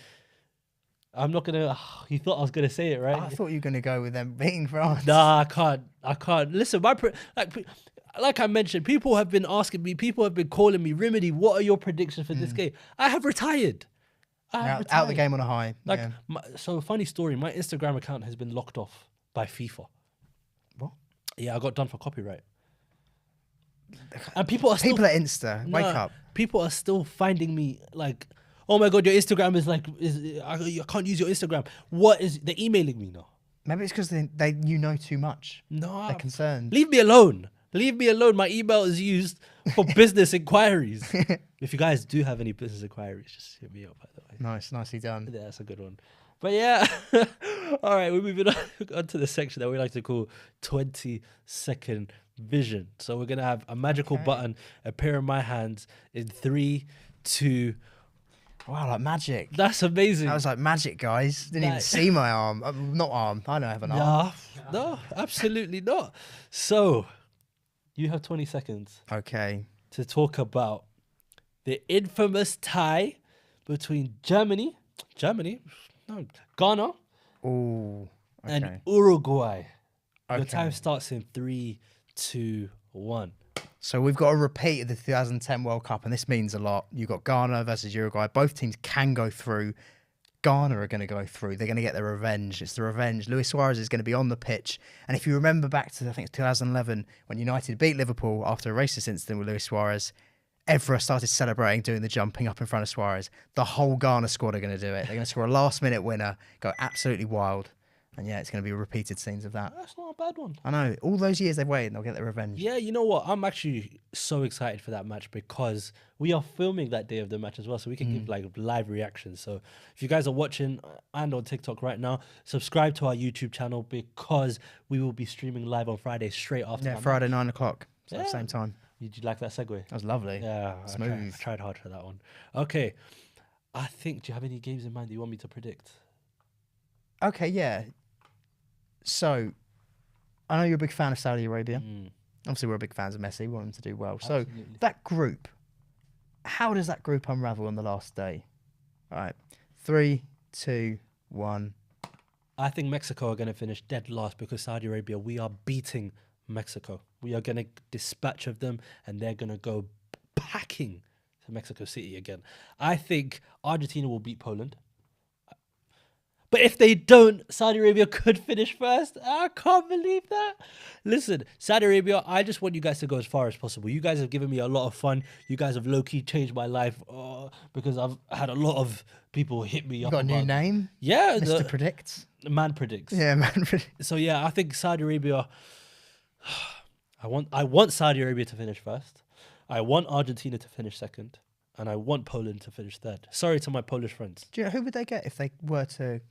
I'm not gonna. You thought I was gonna say it, right? I thought you were going to go with them beating France. Nah, I can't. Listen, like I mentioned, people have been asking me. People have been calling me, Rimedi, what are your predictions for this game? I have retired. Out the game on a high. Like, yeah. So funny story. My Instagram account has been locked off by FIFA. What? Yeah, I got done for copyright. And people are still, People at Insta, wake up. People are still finding me like, oh my god, your Instagram I can't use your Instagram. What is they're emailing me now? Maybe it's because they you know too much. No, They're concerned. Leave me alone. Leave me alone. My email is used for business inquiries. If you guys do have any business inquiries, just hit me up, by the way. Nicely done. Yeah, that's a good one. But yeah, all right, we're moving on to the section that we like to call 20-second vision. So we're going to have a magical button appear in my hands in 3, 2. Wow, like magic. That's amazing. That was like magic, guys. Didn't even see my arm. Not arm. I don't have an arm. No, absolutely not. So you have 20 seconds. Okay. To talk about the infamous tie between Ghana, Oh, okay. and Uruguay. Your Okay. time starts in 3, 2, 1. So we've got a repeat of the 2010 World Cup, and this means a lot. You've got Ghana versus Uruguay. Both teams can go through. Ghana are going to go through. They're going to get their revenge. It's the revenge. Luis Suarez is going to be on the pitch. And if you remember back to, I think it's 2011, when United beat Liverpool after a racist incident with Luis Suarez, Evra started celebrating, doing the jumping up in front of Suarez. The whole Ghana squad are going to do it. They're going to score a last-minute winner, go absolutely wild. And yeah, it's going to be repeated scenes of that. That's not a bad one. I know. All those years they've waited and they'll get their revenge. Yeah, you know what? I'm actually so excited for that match because we are filming that day of the match as well. So we can give like live reactions. So if you guys are watching and on TikTok right now, subscribe to our YouTube channel because we will be streaming live on Friday straight after Yeah, that Friday, match. 9 o'clock. So Yeah. at the same time. Did you like that segue? That was lovely. Yeah, Smooth. I tried hard for that one. Okay. I think, do you have any games in mind that you want me to predict? Okay, yeah. So, I know you're a big fan of Saudi Arabia. Obviously, we're big fans of Messi. We want him to do well. Absolutely. So that group, how does that group unravel on the last day? All right, 3, 2, 1. I think Mexico are going to finish dead last because Saudi Arabia, we are beating Mexico. We are going to dispatch of them and they're going to go packing to Mexico City again. I think Argentina will beat Poland. But if they don't, Saudi Arabia could finish first. I can't believe that. Listen, Saudi Arabia, I just want you guys to go as far as possible. You guys have given me a lot of fun. You guys have low-key changed my life because I've had a lot of people hit me You up. got a new about- name? Yeah, Mr. Predicts? Man predicts. Yeah, man. So yeah, I think Saudi Arabia. I want Saudi Arabia to finish first. I want Argentina to finish second, and I want Poland to finish third. Sorry to my Polish friends. Do you know who would they get if they were to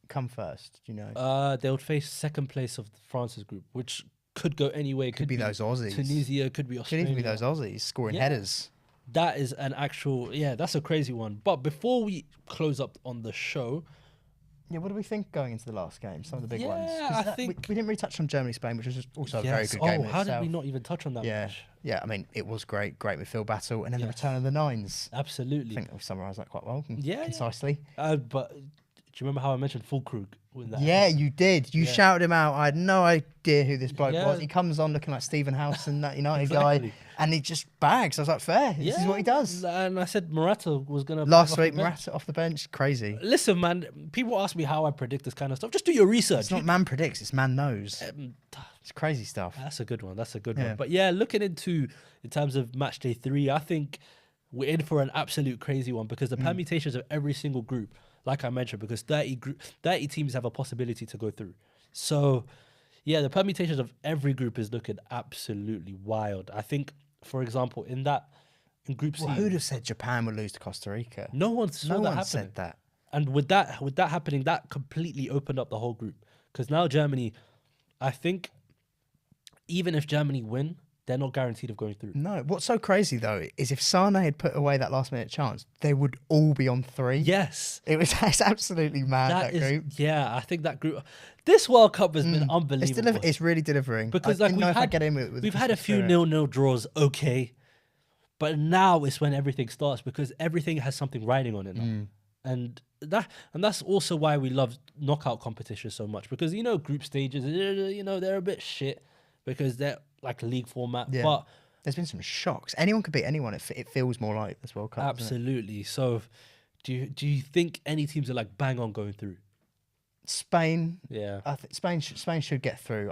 come first? Do you know? They would face second place of France's group, which could go any way. Could be those Aussies. Tunisia, could be Could Australia. even be those Aussies scoring Yeah. headers. That is an actual, that's a crazy one. But before we close up on the show, Yeah, what do we think going into the last game? Some of the big ones. Yeah, 'Cause I we think- didn't really touch on Germany-Spain, which was just also a very yes. good game. Oh, how did we itself. not even touch on that Yeah, match? yeah. I mean, it was great midfield battle, and then the Yes. return of the nines. I Absolutely. think we've summarised that quite well, Yeah. concisely. But do you remember how I mentioned Fulkrug? With that? Yeah, you did. You Yeah. shouted him out. I had no idea who this bloke Yeah. was. He comes on looking like Stephen Howson, that United Exactly. guy, and he just bags. I was like, fair. This is what he does. And I said Morata was going to... Last week, Morata off the bench. Crazy. Listen, man, people ask me how I predict this kind of stuff. Just do your research. It's not man predicts, it's man knows. Um, It's crazy stuff. That's a good one. That's a good Yeah. one. But yeah, looking into, in terms of match day 3, I think we're in for an absolute crazy one because the permutations of every single group, like I mentioned, because 30 teams have a possibility to go through. So yeah, the permutations of every group is looking absolutely wild. I think, for example, in Group C, Well, who'd have said Japan would lose to Costa Rica? no one saw No that one happening. said that. And with that happening, that completely opened up the whole group. Because now Germany, I think, even if Germany win, they're not guaranteed of going through. No. What's so crazy though is if Sane had put away that last minute chance, they would all be on 3. Yes. It's absolutely mad that group. Yeah, I think that group. This World Cup has been It's, unbelievable. it's really delivering. Because I like didn't know if I'd get in with we've the had a Christmas few spirit. 0-0 draws, okay, but now it's when everything starts because everything has something riding on it now, and that's also why we love knockout competition so much because group stages, they're a bit shit because they're like a league format, Yeah. but There's been some shocks. Anyone could beat anyone. It feels more like this World Cup. doesn't it? absolutely. So, do you think any teams are like bang on going through? Spain. Yeah. I think Spain should get through.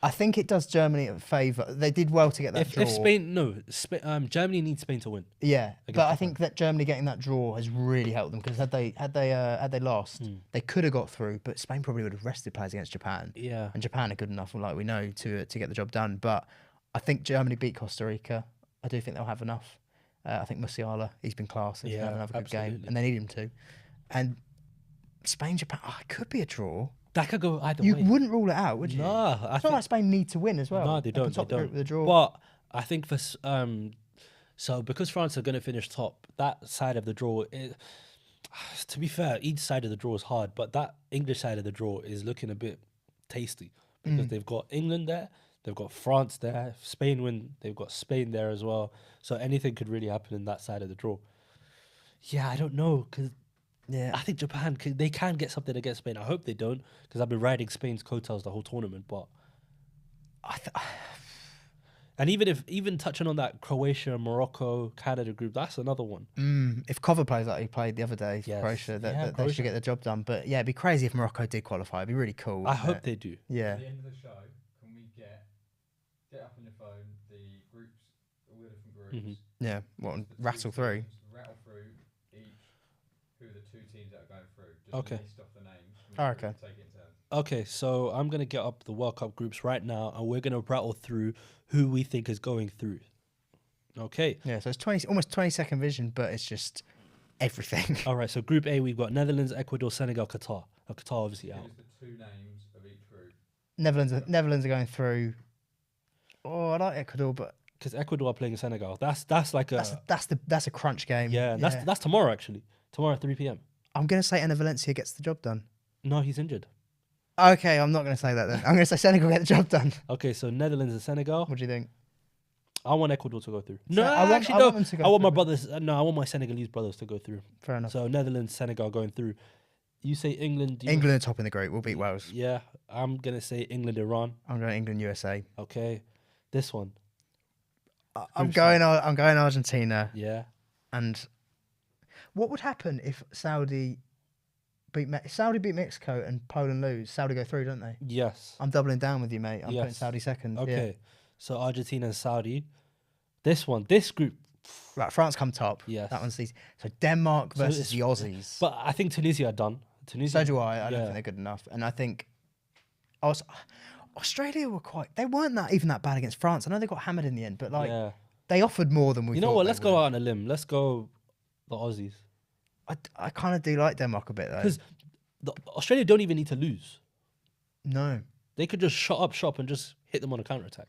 I think it does Germany a favour. They did well to get that draw. If Germany needs Spain to win. Yeah, against but I Japan. think that Germany getting that draw has really helped them because had they lost, they could have got through. But Spain probably would have rested players against Japan. Yeah. And Japan are good enough, like we know, to get the job done. But I think Germany beat Costa Rica. I do think they'll have enough. I think Musiala, he's been class. He's Yeah, had another good game, absolutely. and they need him to. And Spain, Japan, it could be a draw. That could go either You way. wouldn't rule it out, would you? Nah, I It's think not like Spain need to win as well. no, they can don't. They top the group don't. with a draw. But I think so because France are going to finish top, that side of the draw. To be fair, each side of the draw is hard, but that English side of the draw is looking a bit tasty because they've got England there, they've got France there. If Spain win, they've got Spain there as well. So anything could really happen in that side of the draw. Yeah, I don't know because. Yeah, I think Japan they can get something against Spain. I hope they don't because I've been riding Spain's coattails the whole tournament. But and even touching on that Croatia, Morocco, Canada group, that's another one. if Cover plays like he played the other day for Yes. Croatia, Yeah, they Croatia. should get the job done. But yeah, it'd be crazy if Morocco did qualify. It'd be really cool. I wouldn't hope it? they do. Yeah. At the end of the show, can we get up on your phone the groups, all the different groups, Yeah. What? the two Rattle through. teams, rattle through each, who are the 2 teams that are going through. Just Okay. list off the names. and Oh, we okay. Take it in turn. Okay, so I'm gonna get up the World Cup groups right now, and we're gonna rattle through who we think is going through. Okay. Yeah. So it's almost 20-second vision, but it's just everything. All right. So Group A, we've got Netherlands, Ecuador, Senegal, Qatar. Qatar obviously out. Here's the 2 names of each group. Netherlands are going through. Oh, I like Ecuador, but Because Ecuador are playing Senegal. That's like a that's a crunch game. yeah. That's tomorrow actually. Tomorrow at 3 p.m. I'm gonna say Enna Valencia gets the job done. No, he's injured. Okay, I'm not going to say that then. I'm going to say Senegal get the job done. Okay, so Netherlands and Senegal. What do you think? I want Ecuador to go through. So No, I want no. them to go I want my through. brothers. No, I want my Senegalese brothers to go through. Fair enough. So Netherlands, Senegal going through. You say England. England are top in the group. We'll beat Wales. Yeah, I'm gonna say England, Iran. I'm going England, USA. Okay, this one. I'm Group going Argentina. Yeah. And what would happen if Saudi beat Mexico and Poland lose? Saudi go through, don't they? Yes. I'm doubling down with you, mate. I'm putting Yes. Saudi second. Okay. So Argentina and Saudi. This group. Yeah. Right, France come top. Yes. That one's these. So Denmark So versus it's- the Aussies. But I think Tunisia are done. Tunisia. So do I. I don't Yeah. think they're good enough. And I think Australia were they weren't even that bad against France. I know they got hammered in the end, but Yeah. they offered more than we You thought. know what? they Let's go would. out on a limb. Let's go the Aussies. I kind of do like Denmark a bit though. Because Australia don't even need to lose. No. They could just shut up shop and just hit them on a counter attack.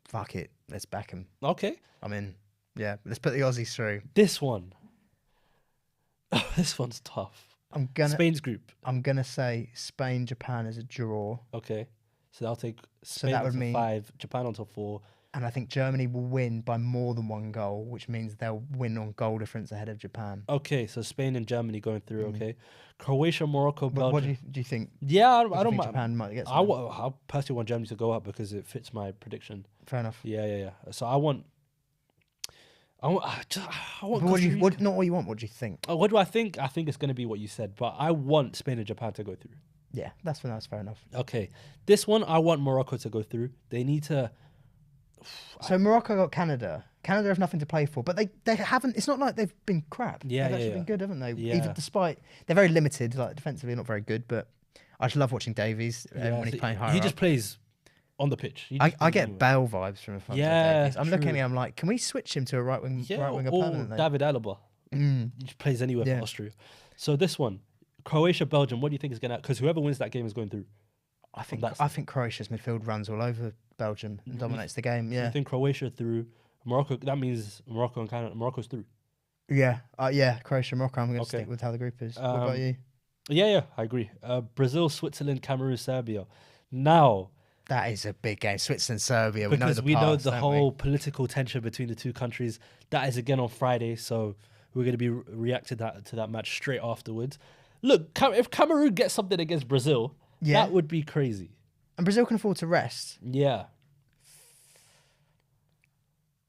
Fuck it. Let's back them. Okay. I'm in. Yeah. Let's put the Aussies through. This one. This one's tough. Spain's group. I'm gonna say Spain, Japan as a draw. Okay. So I'll take Spain that would onto mean- 5, Japan onto 4. And I think Germany will win by more than one goal, which means they'll win on goal difference ahead of Japan. Okay, so Spain and Germany going through. Mm. Okay, Croatia, Morocco, What Belgium. do you think? Yeah, What do I you don't think mind. Japan might get. I personally want Germany to go up because it fits my prediction. Fair enough. Yeah. So I want. I want. But what do Costa you? Rica. Not what you want. What do you think? What do I think? I think it's going to be what you said, but I want Spain and Japan to go through. Yeah, that's fair enough. Okay, this one I want Morocco to go through. They need to. So Morocco got Canada. Canada have nothing to play for, but they haven't. It's not like they've been crap. Yeah, they've actually yeah. been good, haven't they? Yeah. Even despite they're very limited, like defensively, not very good. But I just love watching Davies when he's playing higher He up. just plays on the pitch. He I just plays get anywhere. Bale vibes from front. Yeah, I'm looking at true. him. I'm like, can we switch him to a right winger or permanently? David Alaba. Mm. He just plays anywhere Yeah. for Austria. So this one, Croatia, Belgium. What do you think is going to? Because whoever wins that game is going through. I that's- think Croatia's midfield runs all over Belgium and dominates the game. I Yeah, think Croatia through. Morocco. That means Morocco and Canada. Morocco's through. yeah. Croatia, Morocco. I'm going to Okay. stick with how the group is. What about you? Yeah, I agree. Brazil, Switzerland, Cameroon, Serbia. Now, That is a big game. Switzerland, Serbia. We know because the we know past, the don't whole political tension between the two countries, that is again on Friday. So we're going to be reacting to that match straight afterwards. Look, if Cameroon gets something against Brazil, Yeah. that would be crazy. And Brazil can afford to rest. Yeah.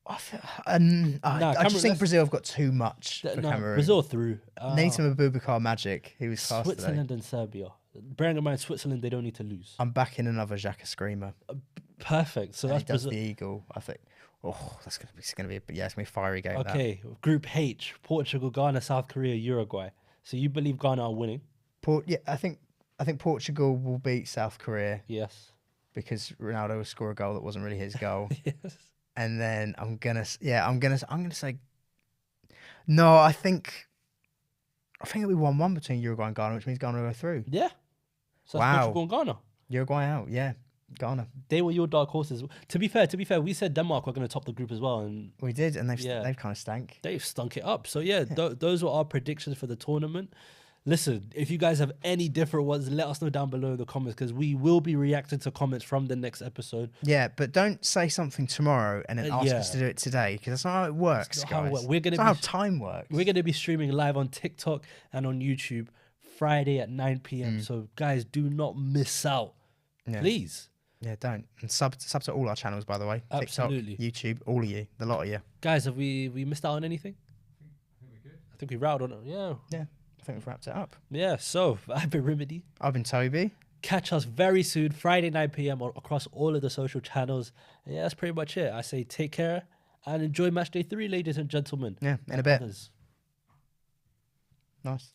I just Cameroon- think that's- Brazil have got too much for Cameroon. Brazil through. They need some Abubakar magic. He was class today. Switzerland and Serbia. Bearing in mind, Switzerland, they don't need to lose. I'm backing another Xhaka screamer. Perfect. So And that's he does Brazil. the eagle. I think. Oh, it's gonna be a fiery game. that. Okay, Group H: Portugal, Ghana, South Korea, Uruguay. So you believe Ghana are winning? I think Portugal will beat South Korea Yes. because Ronaldo will score a goal that wasn't really his goal. Yes. And then I'm gonna say no. I think it'll be 1-1 between Uruguay and Ghana, which means Ghana will go through. Yeah. So Wow. that's Portugal and Ghana. Uruguay out, yeah. Ghana. They were your dark horses. To be fair, we said Denmark were going to top the group as well, and We did, and Yeah. they've kind of stank. they've stunk it up. So yeah, those were our predictions for the tournament. Listen, if you guys have any different ones, let us know down below in the comments because we will be reacting to comments from the next episode. Yeah, but don't say something tomorrow and then ask yeah. us to do it today because that's not how it works, That's not how it guys. works. We're gonna That's not be- how time works. We're going to be streaming live on TikTok and on YouTube Friday at 9 p.m. So guys, do not miss out. Yeah. Please. Yeah, don't. And sub to all our channels, by the way. Absolutely. TikTok, YouTube, all of you, the lot of you. Guys, have we missed out on anything? I think we routed on it. Yeah. Yeah, I think we've wrapped it up. Yeah. So I've been Rimedi. I've been Toby. Catch us very soon, Friday 9 p.m. across all of the social channels. Yeah, that's pretty much it. I say take care and enjoy match day 3, ladies and gentlemen. Yeah, in a bit. Others. Nice.